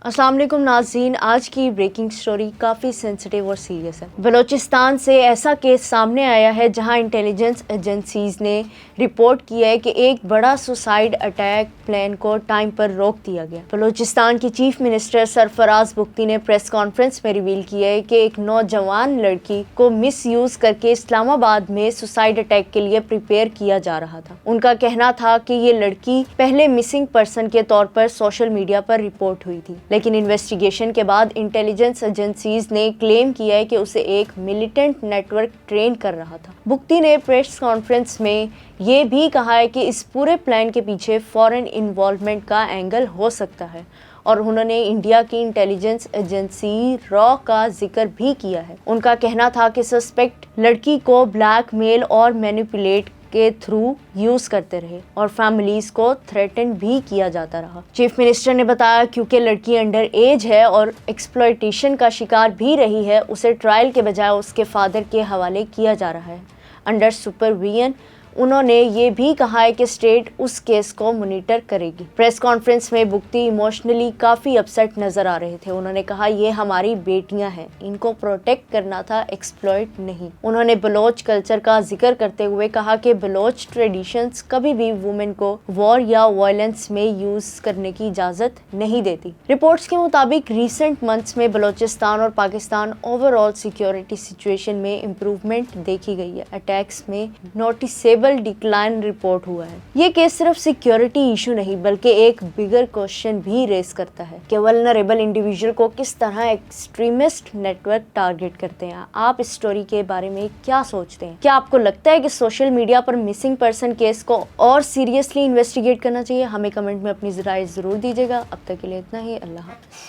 السلام علیکم ناظرین، آج کی بریکنگ سٹوری کافی سینسٹیو اور سیریس ہے۔ بلوچستان سے ایسا کیس سامنے آیا ہے جہاں انٹیلیجنس ایجنسیز نے رپورٹ کیا ہے کہ ایک بڑا سوسائیڈ اٹیک پلان کو ٹائم پر روک دیا گیا۔ بلوچستان کی چیف منسٹر سرفراز بگٹی نے پریس کانفرنس میں ریویل کیا ہے کہ ایک نوجوان لڑکی کو مس یوز کر کے اسلام آباد میں سوسائیڈ اٹیک کے لیے پریپیئر کیا جا رہا تھا۔ ان کا کہنا تھا کہ یہ لڑکی پہلے مسنگ پرسن کے طور پر سوشل میڈیا پر رپورٹ ہوئی تھی، لیکن انویسٹیگیشن کے بعد انٹیلیجنس ایجنسیز نے کلیم کیا ہے کہ اسے ایک ملیٹنٹ نیٹ ورک ٹرین کر رہا تھا۔ بگٹی نے پریس کانفرنس میں یہ بھی کہا ہے کہ اس پورے پلان کے پیچھے فورن انوالومنٹ کا اینگل ہو سکتا ہے، اور انہوں نے انڈیا کی انٹیلیجنس ایجنسی را کا ذکر بھی کیا ہے۔ ان کا کہنا تھا کہ سسپیکٹ لڑکی کو بلیک میل اور مینیپولیٹ کے تھرو یوز کرتے رہے اور فیملیز کو تھریٹن بھی کیا جاتا رہا۔ چیف منسٹر نے بتایا کیونکہ لڑکی انڈر ایج ہے اور ایکسپلائٹیشن کا شکار بھی رہی ہے، اسے ٹرائل کے بجائے اس کے فادر کے حوالے کیا جا رہا ہے انڈر سپرویژن۔ انہوں نے یہ بھی کہا ہے کہ اسٹیٹ اس کیس کو مانیٹر کرے گی۔ پریس کانفرنس میں بگٹی ایموشنلی کافی اپسیٹ نظر آ رہے تھے۔ انہوں نے کہا یہ ہماری بیٹیاں ہیں، ان کو پروٹیکٹ کرنا تھا، ایکسپلائٹ نہیں۔ انہوں نے بلوچ کلچر کا ذکر کرتے ہوئے کہا کہ بلوچ ٹریڈیشنز کبھی بھی وومن کو وار یا وائلنس میں یوز کرنے کی اجازت نہیں دیتی۔ رپورٹس کے مطابق ریسنٹ منتھس میں بلوچستان اور Pakistan over all security situation میں امپروومنٹ دیکھی گئی ہے۔ اٹیکس میں نوٹیسیبل ڈکلائن رپورٹ ہوا ہے۔ یہ کیس صرف سیکیورٹی ایشو نہیں بلکہ ایک بگر کوشچن بھی ریز کرتا ہے کہ ولنریبل انڈیویجول کو کس طرح ایکسٹریمسٹ نیٹ ورک ٹارگٹ کرتے ہیں۔ آپ اس سٹوری کے بارے میں کیا سوچتے ہیں؟ کیا آپ کو لگتا ہے کہ سوشل میڈیا پر مسنگ پرسن کیس کو اور سیریسلی انویسٹیگیٹ کرنا چاہیے؟ ہمیں کمنٹ میں اپنی رائے ضرور دیجیے گا۔ اب تک کے لیے اتنا ہی، اللہ حافظ۔